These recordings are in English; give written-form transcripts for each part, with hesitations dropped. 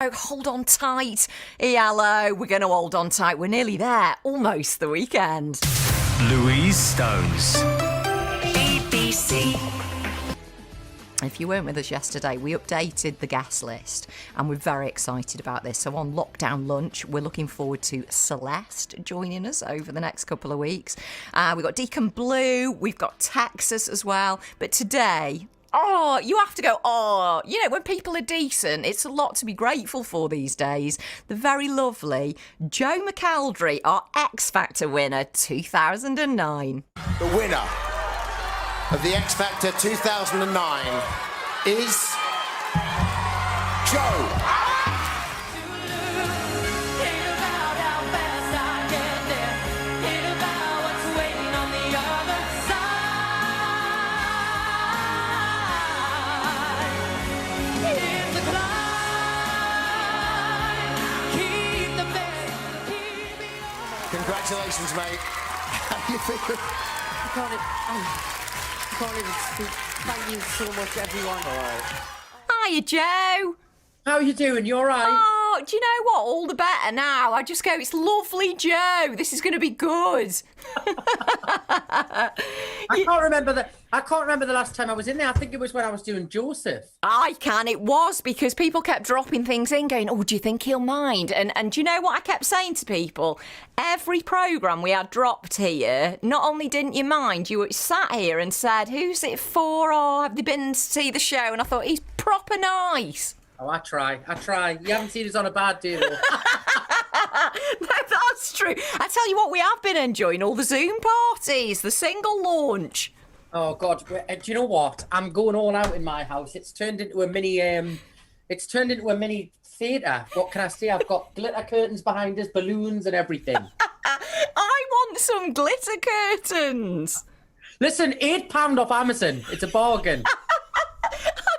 Oh, hold on tight. Hello, we're going to hold on tight. We're nearly there. Almost the weekend. Louise Stones. BBC. If you weren't with us yesterday, we updated the guest list and we're very excited about this. So on Lockdown Lunch, we're looking forward to Celeste joining us over the next couple of weeks. We've got Deacon Blue, we've got Texas as well. But today, you have to go, when people are decent, it's a lot to be grateful for these days. The very lovely Joe McElderry, our X Factor winner 2009. The winner of the X Factor 2009 is Joe. Congratulations, mate. How you feeling? I can't even speak. Thank you so much, everyone. All right. Hiya, Joe. How are you doing? You all right? Oh, do you know what? All the better now. I just go, it's lovely, Joe. This is going to be good. I can't remember the last time I was in there. I think it was when I was doing Joseph. I can. It was because people kept dropping things in going, do you think he'll mind? And do you know what I kept saying to people? Every programme we had dropped here, not only didn't you mind, you sat here and said, who's it for? Or have they been to see the show? And I thought, he's proper nice. Oh, I try. You haven't seen us on a bad day, though. No, that's true. I tell you what, we have been enjoying all the Zoom parties, the single launch. Oh, God. Do you know what? I'm going all out in my house. It's turned into a mini theatre. What can I say? I've got glitter curtains behind us, balloons and everything. I want some glitter curtains. Listen, £8 off Amazon. It's a bargain. I'm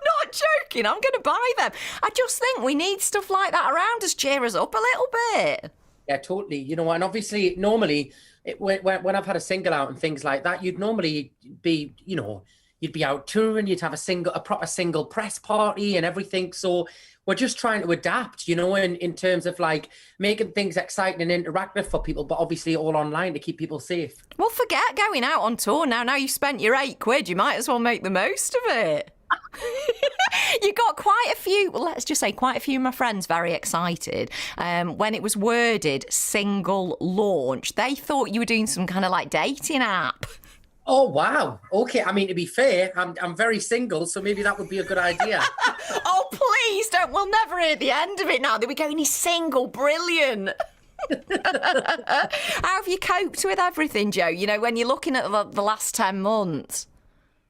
not joking. I'm going to buy them. I just think we need stuff like that around us, cheer us up a little bit. Yeah, totally. You know, and obviously, normally, when I've had a single out and things like that, you'd normally be, you'd be out touring, you'd have a proper single press party and everything. So we're just trying to adapt, in terms of like making things exciting and interactive for people, but obviously all online to keep people safe. Well, forget going out on tour now. Now you've spent your £8, you might as well make the most of it. You got quite a few, let's just say quite a few of my friends very excited when it was worded single launch. They thought you were doing some kind of like dating app. Oh, wow. Okay. I mean, to be fair, I'm very single, so maybe that would be a good idea. Oh, please don't. We'll never hear the end of it now. They were going, he's single. Brilliant. How have you coped with everything, Joe? When you're looking at the last 10 months.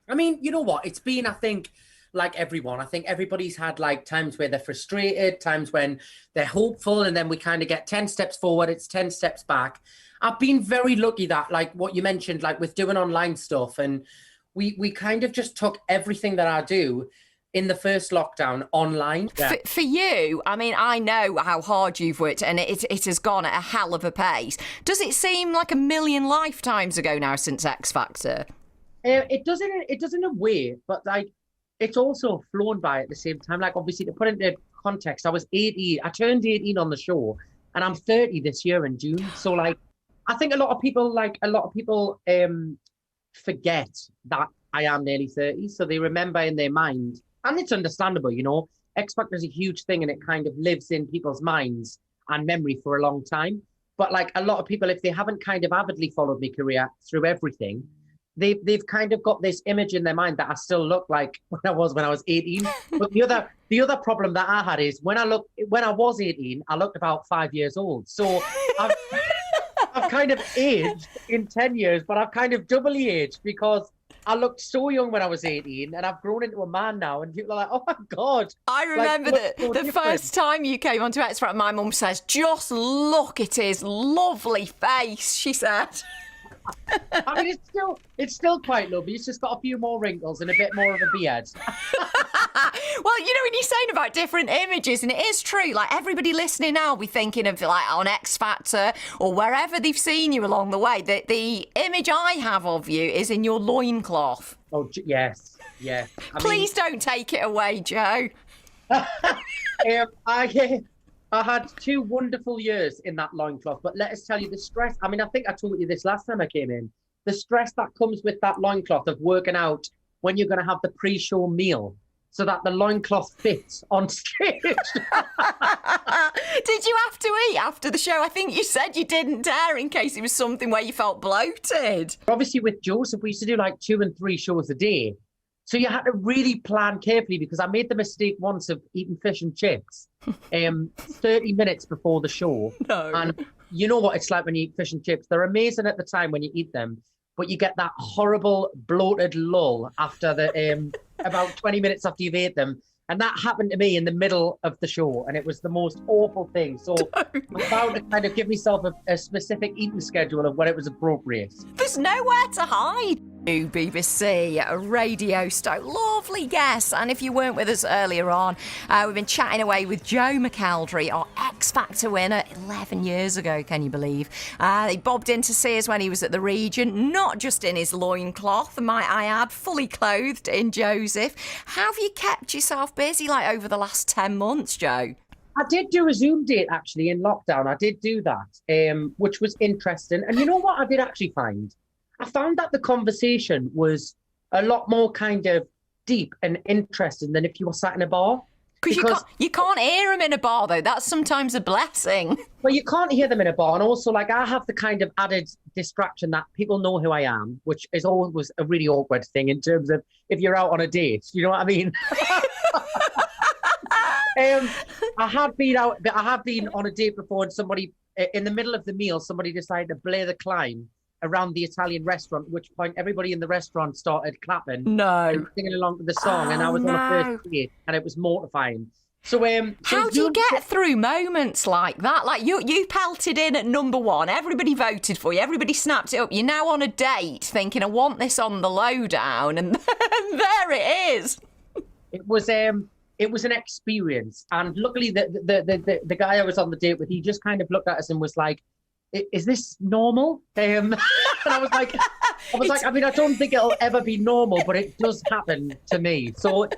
I mean, you know what? It's been, I think, like everyone. I think everybody's had like times where they're frustrated, times when they're hopeful, and then we kind of get 10 steps forward, it's 10 steps back. I've been very lucky that, like what you mentioned, like with doing online stuff, and we kind of just took everything that I do in the first lockdown online. Yeah. For you, I mean, I know how hard you've worked, and it has gone at a hell of a pace. Does it seem like a million lifetimes ago now since X Factor? It does in a way, but like it's also flown by at the same time. Like obviously to put it into context, I was 18. I turned 18 on the show, and I'm 30 this year in June. So like, I think a lot of people forget that I am nearly 30. So they remember in their mind, and it's understandable, X Factor is a huge thing, and it kind of lives in people's minds and memory for a long time. But like a lot of people, if they haven't kind of avidly followed my career through everything, they've kind of got this image in their mind that I still look like when I was 18. But the other problem that I had is when I was 18, I looked about 5 years old. So I've kind of aged in 10 years, but I've kind of doubly aged because I looked so young when I was 18, and I've grown into a man now, and people are like, oh my God. I remember that so the first time you came onto X Factor, my mum says, just look at his lovely face, she said. I mean, it's still quite lovely. It's just got a few more wrinkles and a bit more of a beard. Well, when you're saying about different images, and it is true, like everybody listening now will be thinking of like on X Factor or wherever they've seen you along the way, that the image I have of you is in your loincloth. Oh, yes. Yeah. Please don't take it away, Joe. I had 2 wonderful years in that loincloth, but let us tell you the stress. I mean, I think I told you this last time I came in. The stress that comes with that loincloth of working out when you're going to have the pre-show meal so that the loincloth fits on stage. Did you have to eat after the show? I think you said you didn't dare in case it was something where you felt bloated. Obviously, with Joseph, we used to do like 2 and 3 shows a day. So you had to really plan carefully because I made the mistake once of eating fish and chips 30 minutes before the show. No. And you know what it's like when you eat fish and chips. They're amazing at the time when you eat them, but you get that horrible bloated lull after the about 20 minutes after you've ate them. And that happened to me in the middle of the show, and it was the most awful thing. So I'm about to kind of give myself a specific eating schedule of when it was appropriate. There's nowhere to hide. BBC Radio Stoke, lovely guests. And if you weren't with us earlier on, we've been chatting away with Joe McElderry, our X Factor winner 11 years ago, can you believe? He bobbed in to see us when he was at the Regent, not just in his loincloth, might I add, fully clothed in Joseph. How have you kept yourself busy like over the last 10 months, Joe? I did do a Zoom date actually in lockdown. I did do that, which was interesting. And you know what I did actually find? I found that the conversation was a lot more kind of deep and interesting than if you were sat in a bar. Because you can't hear them in a bar, though. That's sometimes a blessing. Well, you can't hear them in a bar. And also, like, I have the kind of added distraction that people know who I am, which is always a really awkward thing in terms of if you're out on a date. You know what I mean? I have been on a date before, and somebody, in the middle of the meal, somebody decided to blare the climb around the Italian restaurant, at which point everybody in the restaurant started clapping and singing along to the song. And I was on a first date, and it was mortifying. So, how do you get through moments like that? Like you pelted in at number 1, everybody voted for you, everybody snapped it up. You're now on a date thinking, I want this on the lowdown, and there it is. It was an experience, and luckily the guy I was on the date with, he just kind of looked at us and was like, is this normal? And I was like, I mean, I don't think it'll ever be normal, but it does happen to me. So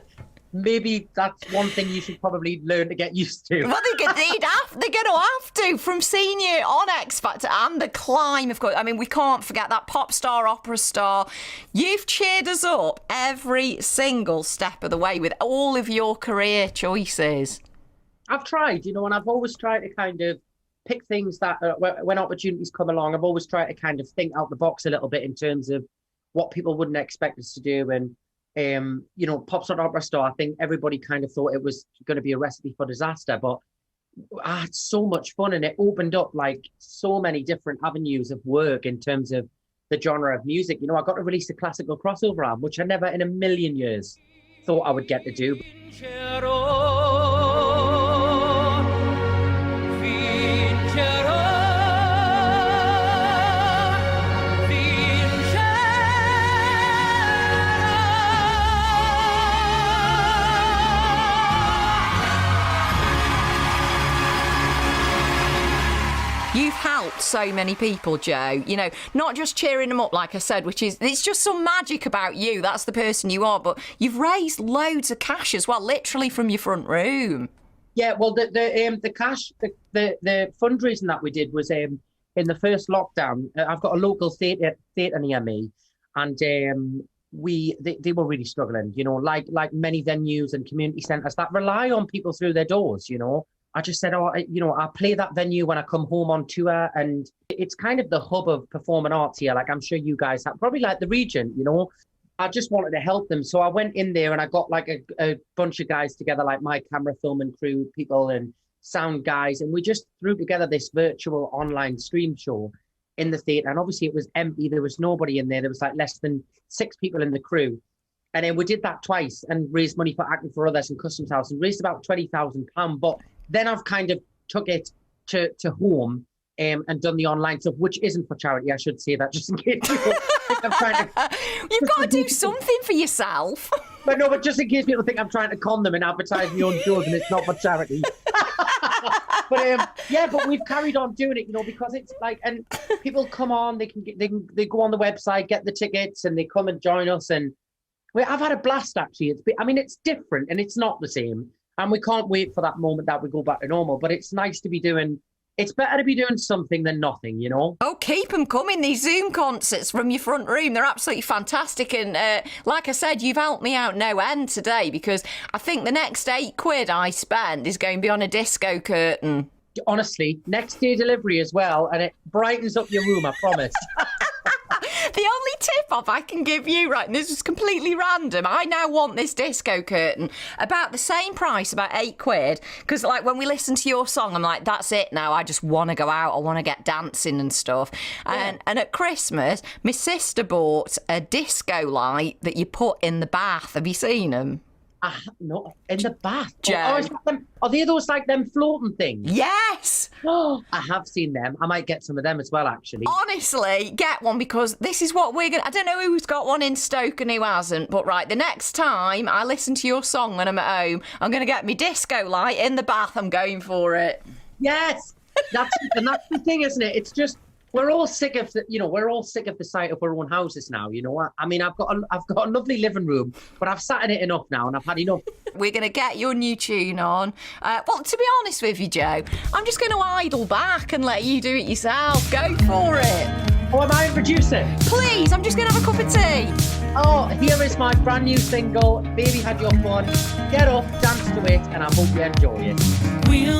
maybe that's one thing you should probably learn to get used to. Well, they're going to have to, from seeing you on X Factor and the climb, of course. I mean, we can't forget that pop star, opera star. You've cheered us up every single step of the way with all of your career choices. I've tried, and I've always tried to kind of pick things that when opportunities come along, I've always tried to kind of think out the box a little bit in terms of what people wouldn't expect us to do. And, pop star, opera star, I think everybody kind of thought it was going to be a recipe for disaster, but I had so much fun, and it opened up like so many different avenues of work in terms of the genre of music. I got to release a classical crossover album, which I never in a million years thought I would get to do. You've helped so many people, Joe, not just cheering them up, like I said, it's just some magic about you. That's the person you are. But you've raised loads of cash as well, literally from your front room. Yeah, well, the cash, the fundraising that we did was in the first lockdown. I've got a local theatre near me, and they were really struggling, like many venues and community centres that rely on people through their doors, I just said, I'll play that venue when I come home on tour. And it's kind of the hub of performing arts here. Like I'm sure you guys have, probably like the Regent, I just wanted to help them. So I went in there and I got like a bunch of guys together, like my camera, film and crew people and sound guys. And we just threw together this virtual online stream show in the theatre. And obviously it was empty. There was nobody in there. There was like less than 6 people in the crew. And then we did that twice and raised money for Acting for Others and Customs House and raised about £20,000. But then I've kind of took it to home and done the online stuff, which isn't for charity, I should say that, just in case people think I'm trying to... You've got to do something for yourself. But just in case people think I'm trying to con them and advertise my own shows and it's not for charity. But we've carried on doing it, because it's like, and people come on, they go on the website, get the tickets, and they come and join us. And I've had a blast, actually. It's different and it's not the same. And we can't wait for that moment that we go back to normal. But it's nice to be doing. It's better to be doing something than nothing, you know? Oh, keep them coming, these Zoom concerts from your front room. They're absolutely fantastic. And like I said, you've helped me out no end today, because I think the next £8 I spend is going to be on a disco curtain. Honestly, next day delivery as well. And it brightens up your room, I promise. The only tip-off I can give you, right, and this is completely random, I now want this disco curtain about the same price, about £8, because, like, when we listen to your song, I'm like, that's it now, I just want to go out, I want to get dancing and stuff. And at Christmas, my sister bought a disco light that you put in the bath. Have you seen them? No, in the bath. Joe. Are they those like them floating things? Yes! Oh, I have seen them. I might get some of them as well, actually. Honestly, get one, because this is what we're going to... I don't know who's got one in Stoke and who hasn't, but right, the next time I listen to your song when I'm at home, I'm going to get my disco light in the bath. I'm going for it. Yes! That's the thing, isn't it? It's just... We're all sick of the sight of our own houses now. You know, I mean, I've got a lovely living room, but I've sat in it enough now, and I've had enough. We're going to get your new tune on. Well, to be honest with you, Joe, I'm just going to idle back and let you do it yourself. Go for it. Oh, am I a producer? Please, I'm just going to have a cup of tea. Oh, here is my brand new single, Baby Had Your Fun. Get up, dance to it, and I hope you enjoy it. We'll